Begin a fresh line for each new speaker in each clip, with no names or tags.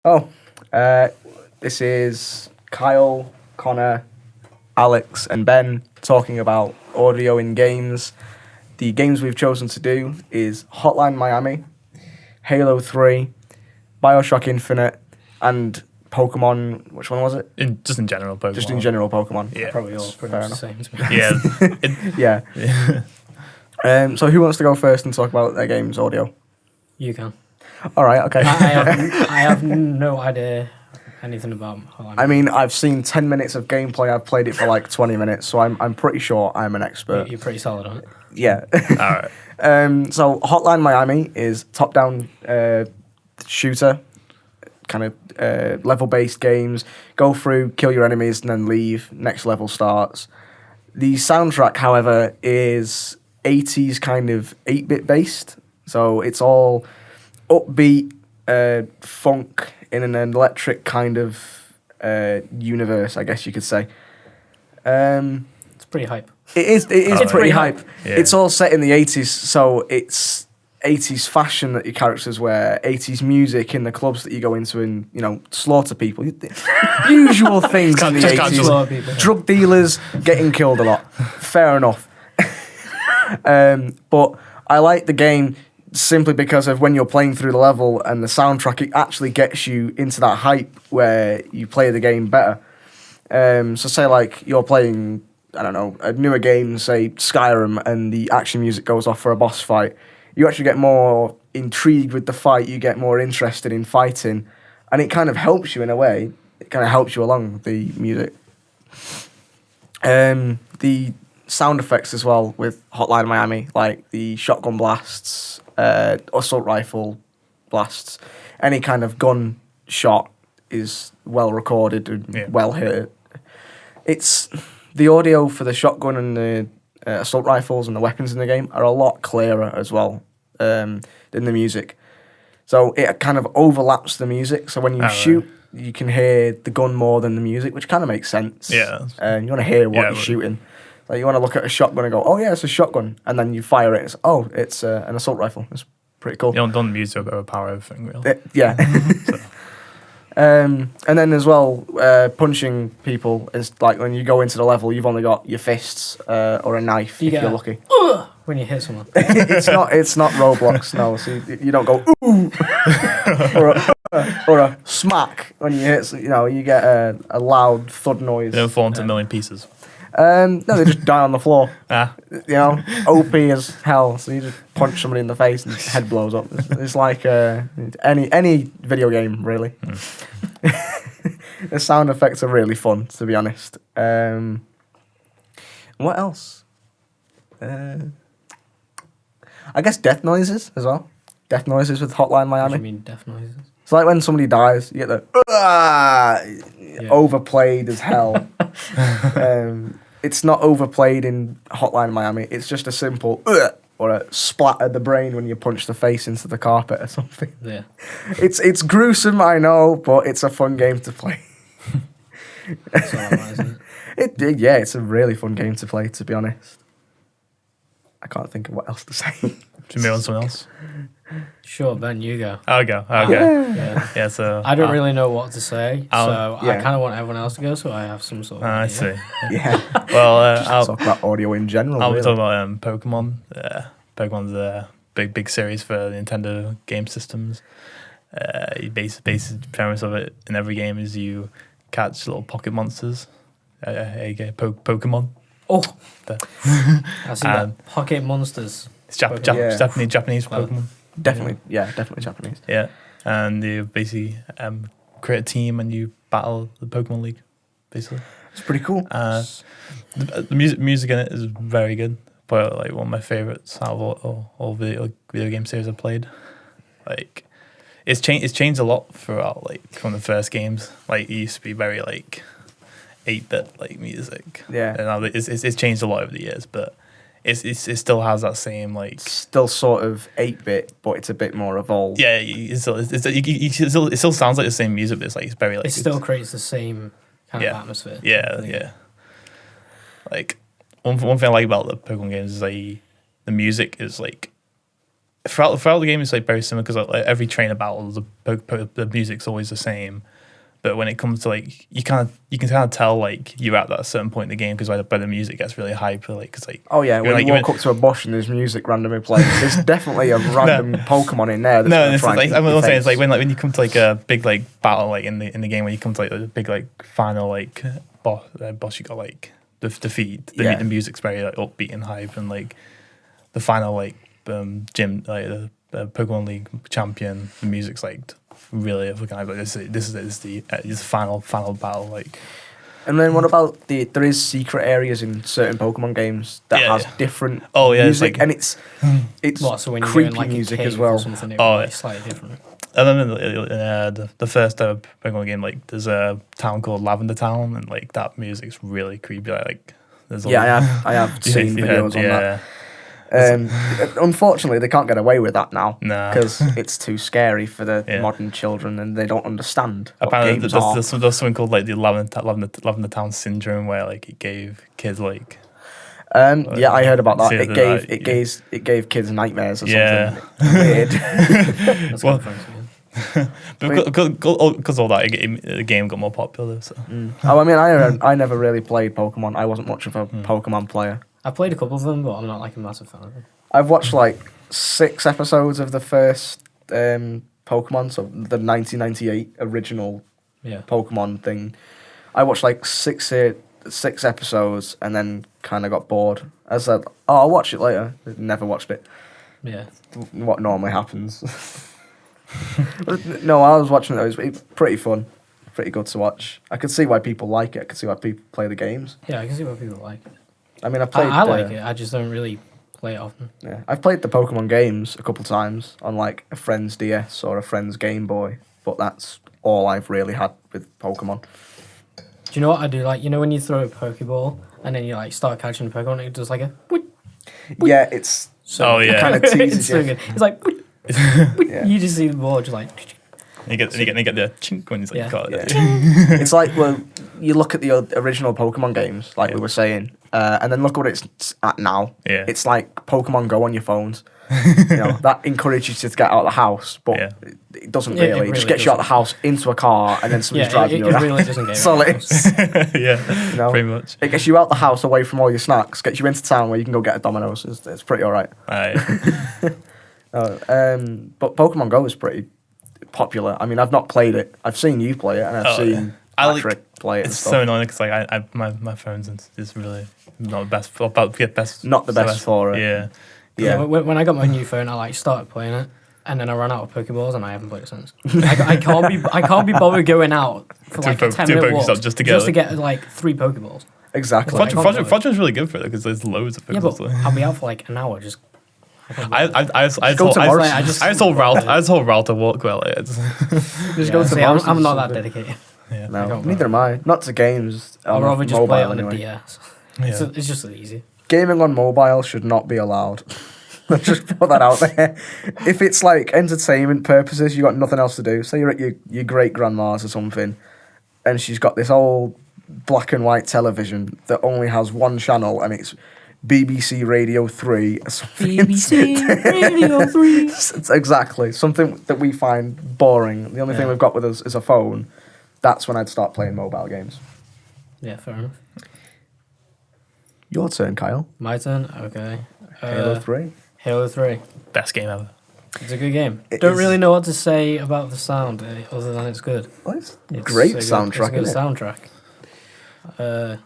Oh, this is Kyle, Connor, Alex, and Ben talking about audio in games. The games we've chosen to do is Hotline Miami, Halo 3, BioShock Infinite, and Pokemon. Which one was it?
Just in general, Pokemon.
Just in general Pokemon.
Yeah.
Probably all pretty much the same to me.
Yeah.
Yeah. So who wants to go first and talk about their game's audio?
You can.
All right. Okay.
I have no idea anything about Hotline.
I mean, I've seen 10 minutes of gameplay. I've played it for like 20 minutes, so I'm pretty sure I'm an expert.
You're pretty solid on it.
Yeah.
All right.
So Hotline Miami is top-down shooter, kind of level-based games. Go through, kill your enemies, and then leave. Next level starts. The soundtrack, however, is 80s kind of 8-bit based. So it's all upbeat funk in an electric kind of universe, I guess you could say.
It's pretty hype.
It is pretty hype.
Yeah.
It's all set in the 80s, so it's 80s fashion that your characters wear, 80s music in the clubs that you go into and, slaughter people. Usual things in the
Just can't
80s.
slaughter people.
Drug dealers getting killed a lot. Fair enough. But I like the game simply because of when you're playing through the level and the soundtrack, it actually gets you into that hype where you play the game better. So say like you're playing, I don't know, a newer game, say Skyrim, and the action music goes off for a boss fight. You actually get more intrigued with the fight, you get more interested in fighting, and it kind of helps you in a way. It kind of helps you along, the music. The sound effects as well with Hotline Miami, like the shotgun blasts, assault rifle blasts, any kind of gun shot is well recorded and well hit. It's the audio for the shotgun and the assault rifles and the weapons in the game are a lot clearer as well than the music. So it kind of overlaps the music. So when you shoot, you can hear the gun more than the music, which kind of makes sense.
Yeah.
And you want to hear what you're shooting. Like you want to look at a shotgun and go, oh yeah, it's a shotgun, and then you fire it. It's an assault rifle. It's pretty cool.
You don't music overpower everything, really.
Yeah. And then as well, punching people is like when you go into the level, you've only got your fists or a knife if you're lucky.
When you hit someone.
It's not Roblox, no. So you don't go ooh or a smack when you hit. So, you get a loud thud noise.
They don't fall into a million pieces.
No, they just die on the floor. OP as hell. So you just punch somebody in the face and head blows up. It's like any video game, really. The sound effects are really fun, to be honest. What else? I guess death noises as well. Death noises with Hotline Miami.
What do you mean death noises?
It's like when somebody dies, you get the overplayed as hell. It's not overplayed in Hotline Miami. It's just a simple or a splat at the brain when you punch the face into the carpet or something.
Yeah.
It's gruesome, I know, but it's a fun game to play.
That's all right, isn't it?
It's a really fun game to play, to be honest. I can't think of what else to say.
Should we move on to someone else?
Sure, Ben, you go.
I'll go. Okay.
Yeah.
So
I don't really know what to say, so I
yeah.
kind of want everyone else to go, so I have some sort of
I
idea.
see.
Yeah.
Well,
I'll talk about audio in general.
I'll be
really.
talking about Pokemon. Pokemon's a big series for Nintendo game systems. Basic premise of it in every game is you catch little pocket monsters. Pokemon.
Oh, I see that. Pocket monsters.
It's
Yeah.
Japanese Pokemon.
Definitely Japanese.
Yeah, and you basically create a team and you battle the Pokemon League, basically.
It's pretty cool.
The music in it is very good. But like one of my favorites out of all video game series I've played. Like it's changed a lot throughout, like from the first games. Like it used to be very like 8-bit like music.
Yeah.
And now it's changed a lot over the years, but it still has that same like
Still sort of 8-bit, but it's a bit more evolved.
yeah. It still sounds like the same music, but it's very like
It still creates the same kind of atmosphere.
Yeah. Like one thing I like about the Pokemon games is like the music is like throughout the game, it's like very similar because like every trainer battle, the music's always the same. But when it comes to like, you can kind of tell like you're at that certain point in the game because by the music gets really hyper, like because like
Oh yeah, when
like,
you walk up to a bush and there's music randomly playing, there's definitely a random Pokemon in there. That's
no,
gonna
it's
try and
like
eat
I'm
your
not saying it's
face.
like when you come to like a big like battle like in the game when you come to like the big like final like boss you got like the defeat. The music's very like upbeat and hype and like the final like gym like the Pokemon League champion. The music's like really fucking hype. Like this is the final battle like.
And then what about there is secret areas in certain Pokemon games that has different music,
like,
and it's
What, so when you're
creepy
in like
music
a cave
as well.
or something, it would be slightly different.
And then in the first Pokemon game, like there's a town called Lavender Town, and like that music's really creepy. Like there's
I have seen videos on that. Unfortunately, they can't get away with that now because it's too scary for the modern children, and they don't understand.
Apparently, there's something called like the Lavender Town syndrome, where like it gave kids like.
I heard about that. It
It
gave kids nightmares or something weird.
That's
Well,
kind of fun.
because all that, the game got more popular. So.
Oh, I mean, I never really played Pokemon. I wasn't much of a Pokemon player.
I played a couple of them, but I'm not like a massive fan of them.
I've watched like 6 episodes of the first Pokemon, so the 1998 original Pokemon thing. I watched like 6 episodes and then kind of got bored. I said, "Oh, I'll watch it later." Never watched it.
Yeah.
What normally happens. No, I was watching it. It was pretty fun, pretty good to watch. I could see why people like it. I could see why people play the games.
Yeah, I can see why people like it.
I mean, I
like it. I just don't really play it often.
Yeah, I've played the Pokemon games a couple times on like a friend's DS or a friend's Game Boy, but that's all I've really had with Pokemon.
Do you know what I do? Like, you know when you throw a Pokeball and then you like start catching the Pokemon, it does like a.
Yeah, it's
it
kind of teases
it's so
you.
good. It's like you just see the ball just like.
You get the chink when it's like caught.
Yeah. It's like, well, you look at the original Pokemon games, like we were saying, and then look what it's at now.
Yeah.
It's like Pokemon Go on your phones. You know, that encourages you to get out of the house, but it doesn't really.
It really
It just gets you out of the house into a car, and then somebody's driving you around.
It really doesn't get
That's all it is.
Yeah,
You know?
pretty much.
It gets you out the house away from all your snacks, gets you into town where you can go get a Domino's. It's pretty all right. But Pokemon Go is pretty popular. I mean, I've not played it. I've seen you play it, and I've seen Patrick play it.
It's
and stuff.
so annoying because like my phone's is really not the best. About to get best.
Not the best for it.
Yeah.
Yeah.
When I got my new phone, I like started playing it, and then I ran out of Pokeballs, and I haven't played it since. I can't be bothered going out for like a 10-minute walk
just to get
like 3 Pokeballs.
Exactly.
Frontier's really good for it because there's loads of Pokeballs.
Yeah, but I'll be out for like an hour just.
I told Ralph to walk well.
Just go to Morrison's
I'm not
or
that
something.
dedicated.
Yeah.
No, neither am I. Not to games.
I'd rather just play it on
anyway.
the DS.
Yeah.
It's just easy.
Gaming on mobile should not be allowed. Let's just put that out there. If it's like entertainment purposes, you got nothing else to do. Say you're at your great grandma's or something, and she's got this old black and white television that only has one channel, and it's BBC Radio 3.
BBC Radio 3.
It's exactly. Something that we find boring. The only thing we've got with us is a phone. That's when I'd start playing mobile games.
Yeah, fair enough.
Your turn, Kyle.
My turn? Okay.
Halo 3.
Halo 3.
Best game ever.
It's a good game.
It
Don't
is.
really know what to say about the sound other than it's good.
Well, it's
It's
great
a good-
soundtrack,
It's a
isn't
good soundtrack.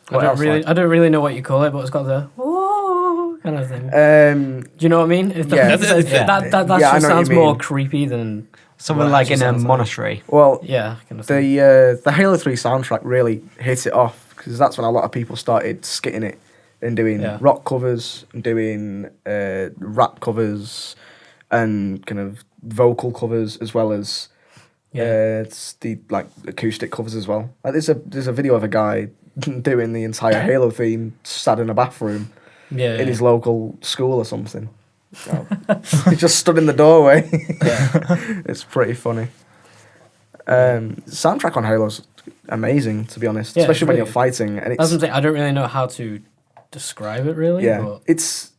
What else like?
I don't really know what you call it, but it's got the whoa kind of thing.
it?
Do you know what I mean? That
Yeah.
just
I know what
sounds
you
more
mean.
creepy than
Someone
what it
like in
actually
a
sounds like.
monastery.
Well,
Yeah, kind of thing.
the Halo 3 soundtrack really hit it off because that's when a lot of people started skitting it and doing rock covers and doing rap covers and kind of vocal covers as well as it's the like acoustic covers as well. Like there's a video of a guy doing the entire Halo theme sat in a bathroom in his local school or something. So, he just stood in the doorway. It's pretty funny. Soundtrack on Halo's amazing, to be honest, especially when you're fighting. And
That's something I don't really know how to describe it really.
Yeah,
But
it's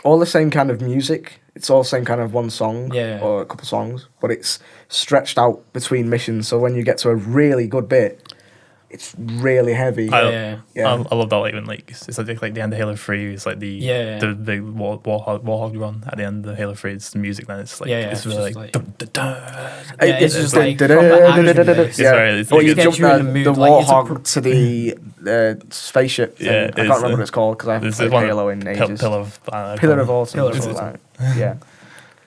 all the same kind of music. It's all the same kind of one song
Yeah.
or a couple songs, but it's stretched out between missions. So when you get to a really good bit, it's really heavy.
Yeah.
I love that, like when like it's like the end of Halo 3. It's like the big Warhog run at the end of Halo 3. It's the music, then it's like
it's
really
just
like,
like-
dun, dun, dun.
It's just like proper action-based.
It's
Or you
Gets
jump
you in the mood,
the
like, it's a
Warhog to the spaceship thing.
Yeah,
I can't remember what it's called because I haven't
This
played
is one
Halo in ages.
Pillar of
Pillar of Autumn.
Pillar of
something
Autumn.
like that. Yeah.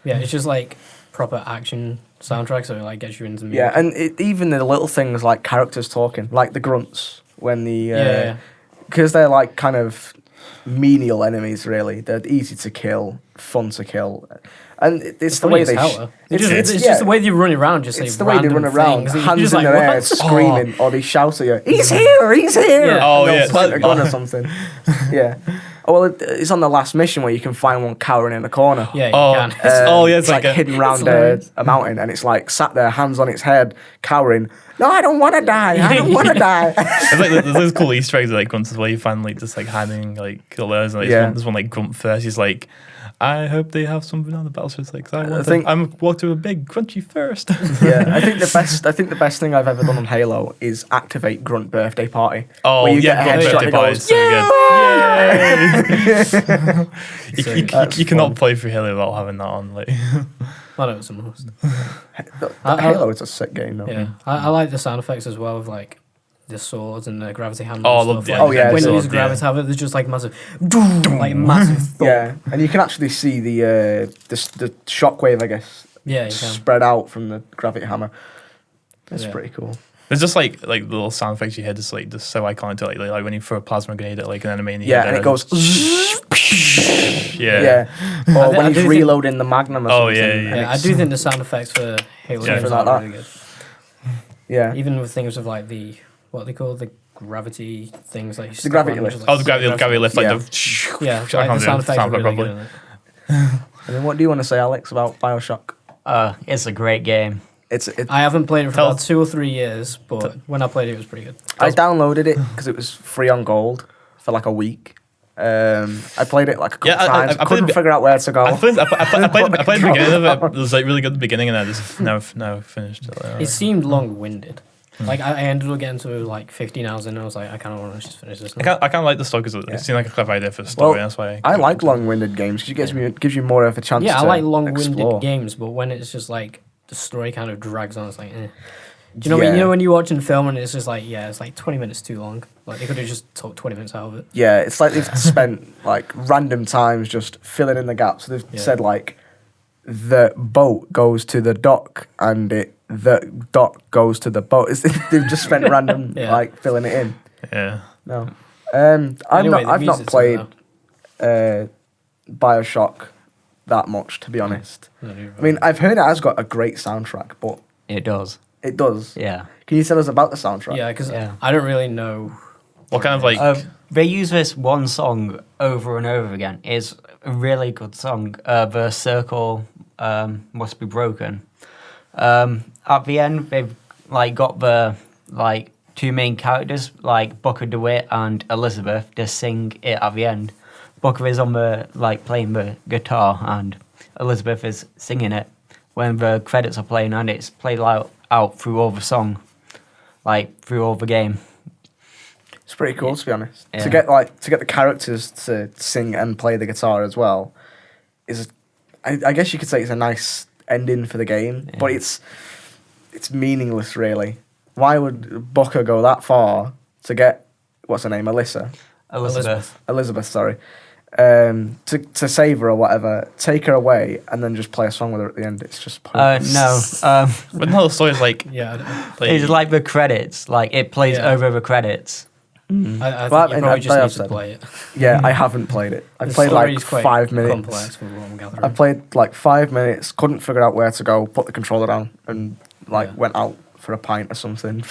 Yeah, it's just like proper action soundtrack, so it like gets you into the mood.
Yeah, and even the little things like characters talking, like the grunts, when the... Because they're like kind of menial enemies, really. They're easy to kill, fun to kill. And it's the way they...
It's just the way they run around, just
it's
say
the way they run
random
around,
things.
hands
You're just
in their
like,
air,
what?
screaming, or they shout at you, he's here, he's here!
Yeah.
Oh,
And they'll
yeah.
point a gun or something. Yeah. Oh, well, it's on the last mission where you can find one cowering in a corner.
Yeah, you
Oh,
can.
It's like hidden round a mountain, and it's like sat there, hands on its head, cowering. No, I don't want to die. I don't want to die.
There's those cool Easter eggs like grunts as well. You find like just like hiding like killers, and like, there's one like grunt first. He's like, I hope they have something on the battleship. It's like I'm walk to a big crunchy first.
Yeah, I think the best thing I've ever done on Halo is activate Grunt Birthday Party.
Oh,
where you
yeah,
get a
Grunt
headshot
Birthday
and it
Party is
goes,
so good.
That's
You cannot
fun.
play through Halo without having that on. Like,
I know it's the most.
Halo is a sick game, though.
Yeah, I like the sound effects as well of like the swords and the gravity hammer.
Oh, I
and
love
stuff.
the
Like,
yeah,
when you
sword,
use a gravity hammer, there's just like massive, like massive thump.
Yeah, and you can actually see the shockwave, I guess,
Yeah, you can.
spread out from the gravity hammer. It's
Yeah.
pretty cool.
there's just like little sound effects you hear, just so iconic to like when you throw a plasma grenade at like an enemy. And you
Yeah,
hear
and it goes.
Yeah.
Or when
I
he's
do think-
reloading the Magnum or
Oh,
something.
yeah,
and
yeah.
Yeah, I
it's-
do think the sound effects for Halo
Yeah.
games
Something like
are
that.
really good.
Yeah.
Even with things of like the what they call the gravity things, like you stick
gravity
on,
lift.
which is, like,
Oh, the gravity lift, like
Yeah.
the.
Yeah,
I
like
can't
the
do
sound
it.
effects are
Sound
really
properly.
good. In it.
And then what do you want to say, Alex, about BioShock?
It's a great game.
I haven't played it for
Tell-
about 2 or 3 years, but when I played it, it was pretty good.
I downloaded it because it was free on Gold for like a week. I played it like a couple
Yeah,
times.
I
couldn't
played-
figure out where to go.
I played the beginning of it. It was like really good at the beginning, and I just never finished it.
It seemed long-winded. Like I ended up getting to like 15 hours in, and I was like, I kind of want to just finish this. Now.
I can't like the story because it seemed like a clever idea for the story.
Well,
That's why
I like long-winded games because it gives you more of a chance.
Yeah, I
to
like long-winded
explore.
games, but when it's just like the story kind of drags on, it's like, eh. Do you know what I mean?
Yeah.
You know when you're watching film and it's just like, yeah, it's like 20 minutes too long. Like they could have just took 20 minutes out of it.
Yeah, it's like they've spent like random times just filling in the gaps. So they've said like the boat goes to the dock and the dock goes to the boat. They've just spent random like filling it in.
yeah.
No,
Anyway, the
I've not
music's
played
good
BioShock that much, to be honest.
now.
I mean, I've heard it has got a great soundtrack, but
It does.
it does.
Yeah.
Can you tell us about the soundtrack?
Yeah, because
Yeah.
I don't really know.
What kind of like?
They use this one song over and over again. It's a really good song. The circle must be broken. At the end, they've like got the like two main characters, like Booker DeWitt and Elizabeth, to sing it at the end. Booker is on the like playing the guitar, and Elizabeth is singing it when the credits are playing, and it's played out through all the song, like through all the game.
It's pretty cool, to be honest.
Yeah.
To get the characters to sing and play the guitar as well is, I guess you could say, it's a nice ending for the game, but it's meaningless, really. Why would Booker go that far to get what's her name, Elizabeth, sorry, to save her or whatever, take her away, and then just play a song with her at the end? It's just pointless.
No.
But no, the story is like.
Yeah,
It's like the credits. Like it plays over the credits.
I think
Well,
you
and
probably
they
just
have
need to
said-
play it.
Yeah, I haven't played it. I
The
played
story
like
is quite
5 minutes.
complex from what I'm gathering.
I played like 5 minutes, couldn't figure out where to go, put the controller down, and went out for a pint or something.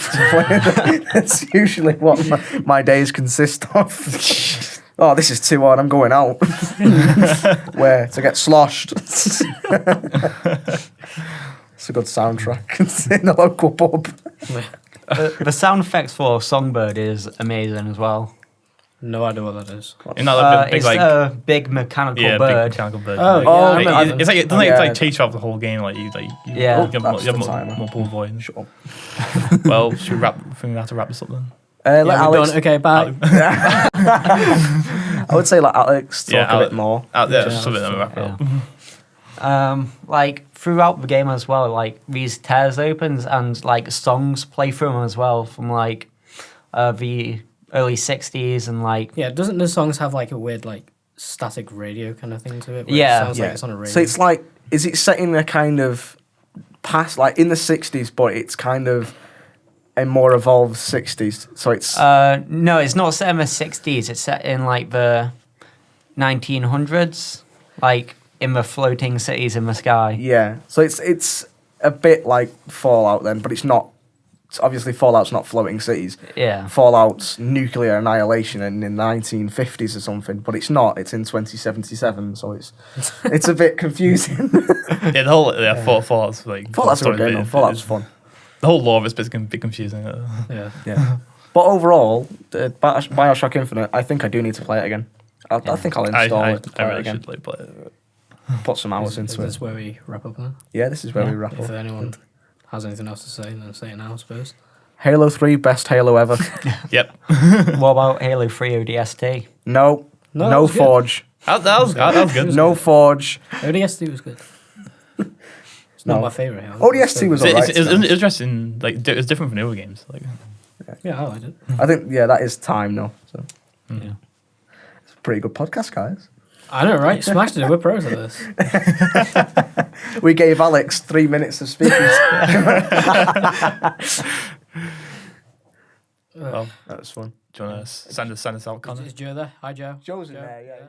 That's usually what my days consist of. Oh, this is too hard, I'm going out. Where? To get sloshed. It's a good soundtrack in the local pub.
The sound effects for Songbird is amazing as well.
No idea what that is.
You know, like, big,
It's
like
a big mechanical
big
bird.
mechanical bird.
Oh,
like,
yeah, I
like,
remember
it's like it doesn't
Yeah.
like chase you off the whole game. Like you
Yeah.
you have,
That's
you have
the timer.
multiple voids.
Shut up.
Well, should we wrap? I think we have to wrap this up then.
Let
Yeah, we're
Alex,
done. Okay, bye.
I would say let Alex talk
Yeah,
a bit more.
Yeah,
Yeah,
something that we wrap it up.
Like throughout the game as well, like these tears opens and like songs play through them as well from like the early 60s and like
Yeah, doesn't the songs have like a weird like static radio kind of thing to it? Where
Yeah.
It sounds like it's on a radio.
So it's like, is it set in a kind of past, like in the 60s, but it's kind of a more evolved 60s? So it's.
no, it's not set in the 60s. It's set in like the 1900s, like in the floating cities in the sky.
Yeah, so it's a bit like Fallout then, but it's not. Obviously, Fallout's not floating cities.
Yeah.
Fallout's nuclear annihilation in the 1950s or something, but it's not. It's in 2077, so it's a bit confusing.
Yeah, the whole Fallout's like
Fallout's a good
story
game,
bit,
though. Fallout's fun.
The whole lore of it's a bit confusing.
Yeah.
Yeah, but overall, BioShock Infinite, I think I do need to play it again. I think I'll install it to
I
play it
really
again.
should like play it.
Put some hours
Is
into
this
it.
where we wrap up then?
Yeah, this is where we wrap
If
up.
anyone has anything else to say, then say it now, I suppose.
Halo 3, best Halo ever.
Yep.
What about Halo 3 ODST?
No,
No, that
no
was good.
Forge.
That was good.
No Forge.
ODST was good. It's
No.
not my favourite.
ODST was alright.
It's interesting. Like it's different from newer games. Like
Yeah, I liked it.
I think, yeah, that is time, though. So
Yeah.
it's a pretty good podcast, guys.
I know, right? Smashed it. We're pros at this.
We gave Alex 3 minutes of speaking.
well,
That was fun.
do you want to send us out, Connor?
Is Joe there? Hi, Joe.
Joe's in
Joe?
there, yeah.